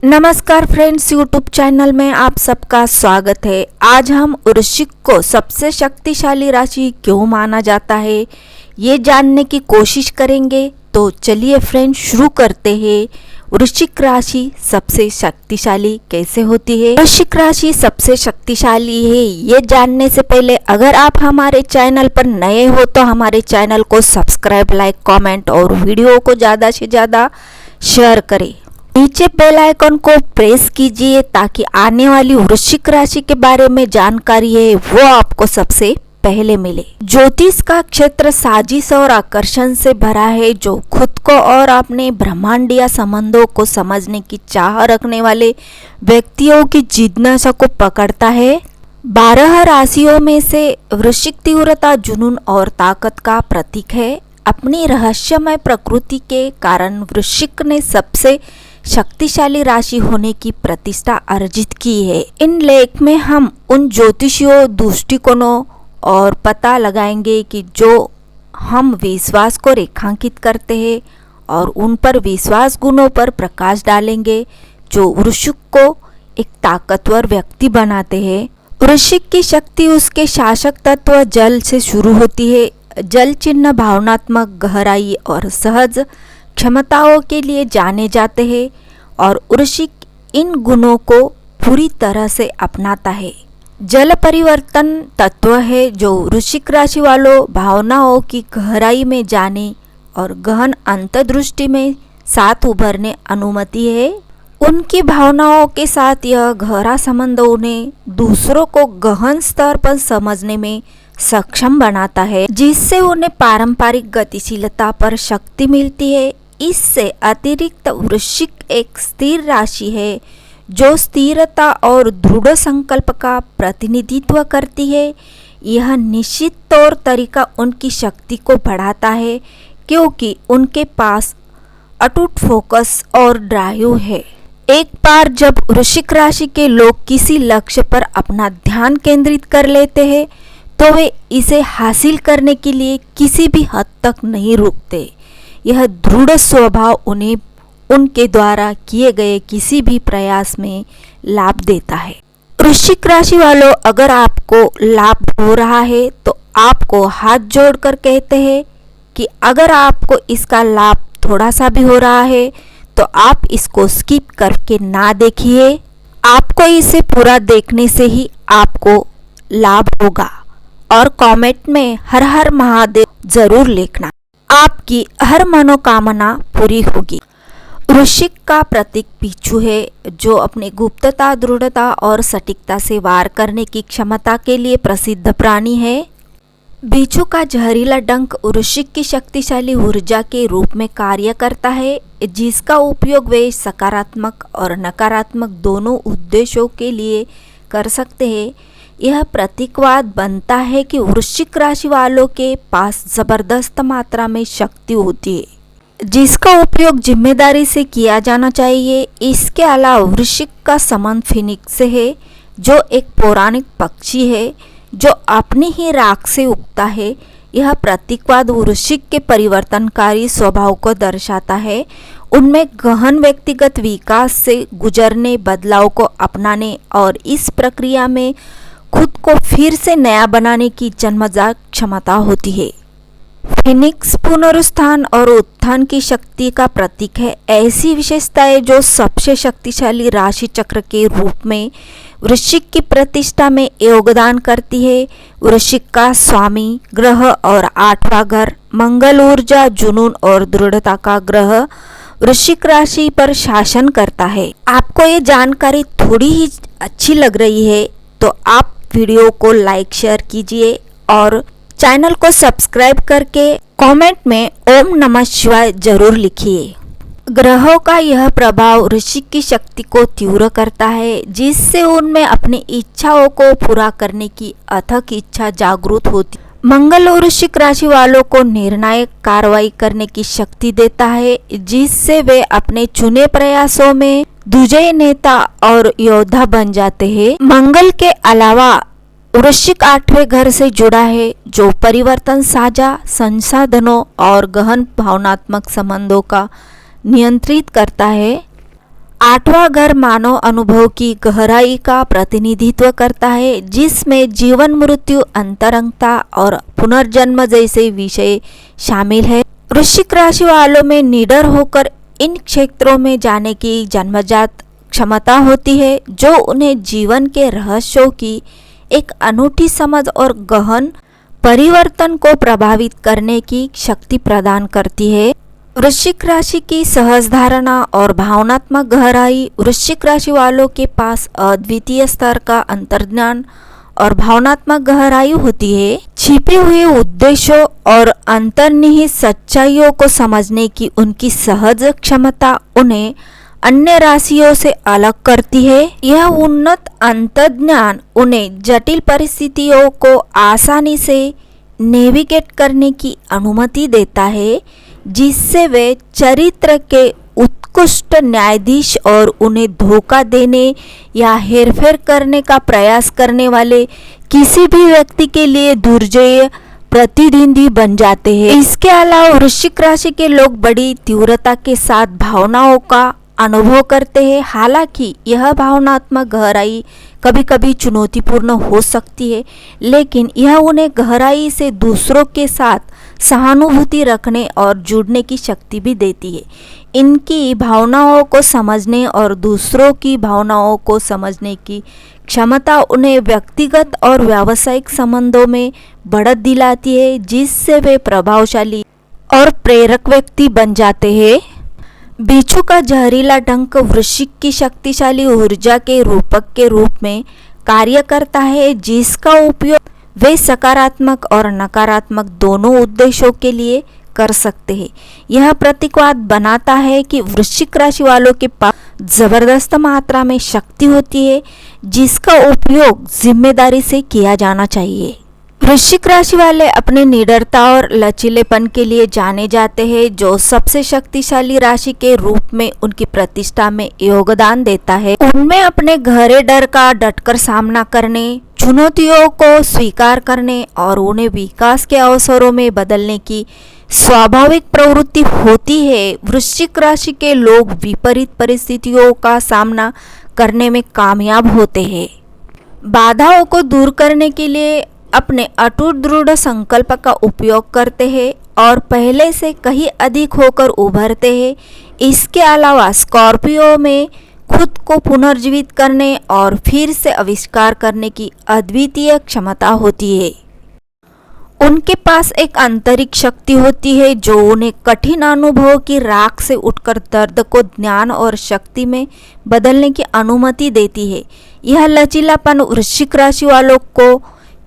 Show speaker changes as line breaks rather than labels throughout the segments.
नमस्कार friends, YouTube channel में आप सबका स्वागत है। आज हम वृश्चिक को सबसे शक्तिशाली राशि क्यों माना जाता है ये जानने की कोशिश करेंगे। तो चलिए फ्रेंड्स शुरू करते हैं। वृश्चिक राशि सबसे शक्तिशाली कैसे होती है? वृश्चिक राशि सबसे शक्तिशाली है ये जानने से पहले अगर आप हमारे चैनल पर नए हो तो हमारे चैनल को सब्सक्राइब, लाइक, कमेंट और वीडियो को ज़्यादा से ज़्यादा शेयर करें। नीचे बेल आइकन को प्रेस कीजिए ताकि आने वाली वृश्चिक राशि के बारे में जानकारी है वो आपको सबसे पहले मिले। ज्योतिष का क्षेत्र साजिश और आकर्षण से भरा है, जो खुद को और अपने ब्रह्मांडीय संबंधों को समझने की चाह रखने वाले व्यक्तियों की जिज्ञासा को पकड़ता है। 12 राशियों में से वृश्चिक तीव्रता, जुनून और ताकत का प्रतीक है। अपनी रहस्यमय प्रकृति के कारण वृश्चिक ने सबसे शक्तिशाली राशि होने की प्रतिष्ठा अर्जित की है। इन लेख में हम उन ज्योतिषीय दृष्टिकोणों और पता लगाएंगे कि जो हम विश्वास को रेखांकित करते हैं और उन पर विश्वास गुणों पर प्रकाश डालेंगे जो वृश्चिक को एक ताकतवर व्यक्ति बनाते हैं। वृश्चिक की शक्ति उसके शासक तत्व जल से शुरू होती है। जल चिन्ह भावनात्मक गहराई और सहज क्षमताओं के लिए जाने जाते हैं और वृश्चिक इन गुणों को पूरी तरह से अपनाता है। जल परिवर्तन तत्व है जो वृश्चिक राशि वालों भावनाओं की गहराई में जाने और गहन अंतर्दृष्टि में साथ उभरने अनुमति है। उनकी भावनाओं के साथ यह गहरा संबंध उन्हें दूसरों को गहन स्तर पर समझने में सक्षम बनाता है, जिससे उन्हें पारंपरिक गतिशीलता पर शक्ति मिलती है। इससे अतिरिक्त वृश्चिक एक स्थिर राशि है जो स्थिरता और दृढ़ संकल्प का प्रतिनिधित्व करती है। यह निश्चित तौर तरीका उनकी शक्ति को बढ़ाता है क्योंकि उनके पास अटूट फोकस और ड्राइव है। एक बार जब वृश्चिक राशि के लोग किसी लक्ष्य पर अपना ध्यान केंद्रित कर लेते हैं तो वे इसे हासिल करने के लिए किसी भी हद तक नहीं रुकते। यह दृढ़ स्वभाव उन्हें उनके द्वारा किए गए किसी भी प्रयास में लाभ देता है। वृश्चिक राशि वालों, अगर आपको लाभ हो रहा है तो आपको हाथ जोड़कर कहते हैं कि अगर आपको इसका लाभ थोड़ा सा भी हो रहा है तो आप इसको स्किप करके ना देखिए। आपको इसे पूरा देखने से ही आपको लाभ होगा। और कमेंट में हर हर महादेव जरूर लिखना, आपकी हर मनोकामना पूरी होगी। वृश्चिक का प्रतीक बिच्छू है जो अपनी गुप्तता, दृढ़ता और सटीकता से वार करने की क्षमता के लिए प्रसिद्ध प्राणी है। बिच्छू का जहरीला डंक वृश्चिक की शक्तिशाली ऊर्जा के रूप में कार्य करता है, जिसका उपयोग वे सकारात्मक और नकारात्मक दोनों उद्देश्यों के लिए कर सकते हैं। यह प्रतीकवाद बनता है कि वृश्चिक राशि वालों के पास जबरदस्त मात्रा में शक्ति होती है जिसका उपयोग जिम्मेदारी से किया जाना चाहिए। इसके अलावा वृश्चिक का संबंध फिनिक्स से है जो एक पौराणिक पक्षी है जो अपनी ही राख से उगता है। यह प्रतीकवाद वृश्चिक के परिवर्तनकारी स्वभाव को दर्शाता है। उनमें गहन व्यक्तिगत विकास से गुजरने, बदलाव को अपनाने और इस प्रक्रिया में खुद को फिर से नया बनाने की जन्मजात क्षमता होती है। फिनिक्स पुनरुत्थान और उत्थान की शक्ति का प्रतीक है। ऐसी विशेषताएं जो सबसे शक्तिशाली राशि चक्र के रूप में वृश्चिक की प्रतिष्ठा में योगदान करती है। वृश्चिक का स्वामी ग्रह और 8वां घर मंगल ऊर्जा, जुनून और दृढ़ता का ग्रह वृश्चिक राशि पर शासन करता है। आपको ये जानकारी थोड़ी ही अच्छी लग रही है तो आप वीडियो को लाइक, शेयर कीजिए और चैनल को सब्सक्राइब करके कमेंट में ओम नमः शिवाय जरूर लिखिए। ग्रहों का यह प्रभाव वृश्चिक की शक्ति को तीव्र करता है, जिससे उनमें अपनी इच्छाओं को पूरा करने की अथक इच्छा जागृत होती। मंगल वृश्चिक राशि वालों को निर्णायक कार्रवाई करने की शक्ति देता है, जिससे वे अपने चुने प्रयासों में दुर्जय नेता और योद्धा बन जाते हैं। मंगल के अलावा वृश्चिक 8वें घर से जुड़ा है जो परिवर्तन, साझा संसाधनों और गहन भावनात्मक संबंधों का नियंत्रित करता है। आठवां घर मानव अनुभव की गहराई का प्रतिनिधित्व करता है, जिसमें जीवन, मृत्यु, अंतरंगता और पुनर्जन्म जैसे विषय शामिल है। वृश्चिक राशि वालों में निडर होकर इन क्षेत्रों में जाने की जन्मजात क्षमता होती है, जो उन्हें जीवन के रहस्यों की एक अनूठी समझ और गहन परिवर्तन को प्रभावित करने की शक्ति प्रदान करती है। वृश्चिक राशि की सहज धारणा और भावनात्मक गहराई। वृश्चिक राशि वालों के पास अद्वितीय स्तर का अंतर्ज्ञान और भावनात्मक गहराई होती है। छिपे हुए उद्देश्यों और अंतर्निहित सच्चाइयों को समझने की उनकी सहज क्षमता उन्हें अन्य राशियों से अलग करती है। यह उन्नत अंतर्ज्ञान उन्हें जटिल परिस्थितियों को आसानी से नेविगेट करने की अनुमति देता है, जिससे वे चरित्र के उत्कृष्ट न्यायाधीश और उन्हें धोखा देने या हेरफेर करने का प्रयास करने वाले किसी भी व्यक्ति के लिए दुर्जय प्रतिद्वंदी बन जाते हैं। इसके अलावा वृश्चिक राशि के लोग बड़ी तीव्रता के साथ भावनाओं का अनुभव करते हैं। हालांकि यह भावनात्मक गहराई कभी कभी चुनौतीपूर्ण हो सकती है, लेकिन यह उन्हें गहराई से दूसरों के साथ सहानुभूति रखने और जुड़ने की शक्ति भी देती है। इनकी भावनाओं को समझने और दूसरों की भावनाओं को समझने की क्षमता उन्हें व्यक्तिगत और व्यावसायिक संबंधों में बढ़त दिलाती है, जिससे वे प्रभावशाली और प्रेरक व्यक्ति बन जाते हैं। बिच्छू का जहरीला डंक वृश्चिक की शक्तिशाली ऊर्जा के रूपक के रूप में कार्य करता है, जिसका उपयोग वे सकारात्मक और नकारात्मक दोनों उद्देश्यों के लिए कर सकते हैं। यह प्रतीकवाद बनाता है कि वृश्चिक राशि वालों के पास जबरदस्त मात्रा में शक्ति होती है, जिसका उपयोग जिम्मेदारी से किया जाना चाहिए। वृश्चिक राशि वाले अपने निडरता और लचीलेपन के लिए जाने जाते हैं, जो सबसे शक्तिशाली राशि के रूप में उनकी प्रतिष्ठा में योगदान देता है। उनमें अपने गहरे डर का डटकर सामना करने, चुनौतियों को स्वीकार करने और उन्हें विकास के अवसरों में बदलने की स्वाभाविक प्रवृत्ति होती है। वृश्चिक राशि के लोग विपरीत परिस्थितियों का सामना करने में कामयाब होते हैं। बाधाओं को दूर करने के लिए अपने अटूट दृढ़ संकल्प का उपयोग करते हैं और पहले से कहीं अधिक होकर उभरते हैं। इसके अलावा स्कॉर्पियो में खुद को पुनर्जीवित करने और फिर से आविष्कार करने की अद्वितीय क्षमता होती है। उनके पास एक आंतरिक शक्ति होती है जो उन्हें कठिन अनुभव की राख से उठकर दर्द को ज्ञान और शक्ति में बदलने की अनुमति देती है। यह लचीलापन वृश्चिक राशि वालों को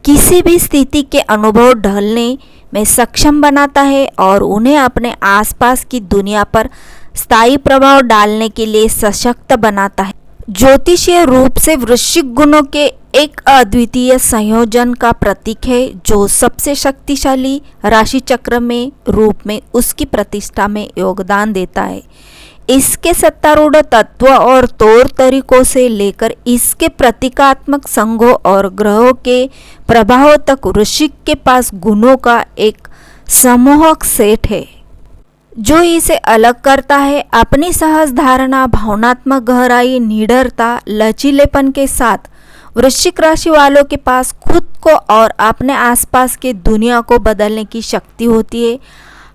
किसी भी स्थिति के अनुभव ढलने में सक्षम बनाता है और उन्हें अपने आसपास की दुनिया पर स्थायी प्रभाव डालने के लिए सशक्त बनाता है। ज्योतिषीय रूप से वृश्चिक गुणों के एक अद्वितीय संयोजन का प्रतीक है, जो सबसे शक्तिशाली राशि चक्र में रूप में उसकी प्रतिष्ठा में योगदान देता है। इसके सत्तारूढ़ तत्व और तौर तरीकों से लेकर इसके प्रतीकात्मक संघों और ग्रहों के प्रभाव तक वृश्चिक के पास गुणों का एक समूहक सेट है, जो इसे अलग करता है। अपनी सहज धारणा, भावनात्मक गहराई, निडरता, लचीलेपन के साथ वृश्चिक राशि वालों के पास खुद को और अपने आसपास के दुनिया को बदलने की शक्ति होती है।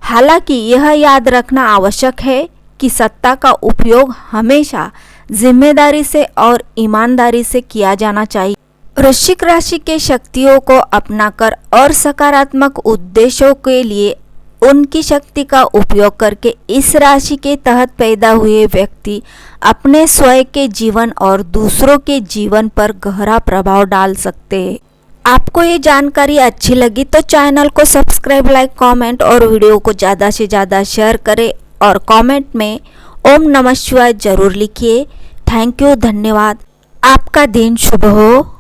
हालांकि यह याद रखना आवश्यक है कि सत्ता का उपयोग हमेशा जिम्मेदारी से और ईमानदारी से किया जाना चाहिए। वृश्चिक राशि के शक्तियों को अपनाकर और सकारात्मक उद्देश्यों के लिए उनकी शक्ति का उपयोग करके इस राशि के तहत पैदा हुए व्यक्ति अपने स्वयं के जीवन और दूसरों के जीवन पर गहरा प्रभाव डाल सकते हैं। आपको ये जानकारी अच्छी लगी तो चैनल को सब्सक्राइब, लाइक, कमेंट और वीडियो को ज़्यादा से ज़्यादा शेयर करें और कमेंट में ओम नमः शिवाय जरूर लिखिए। थैंक यू, धन्यवाद। आपका दिन शुभ हो।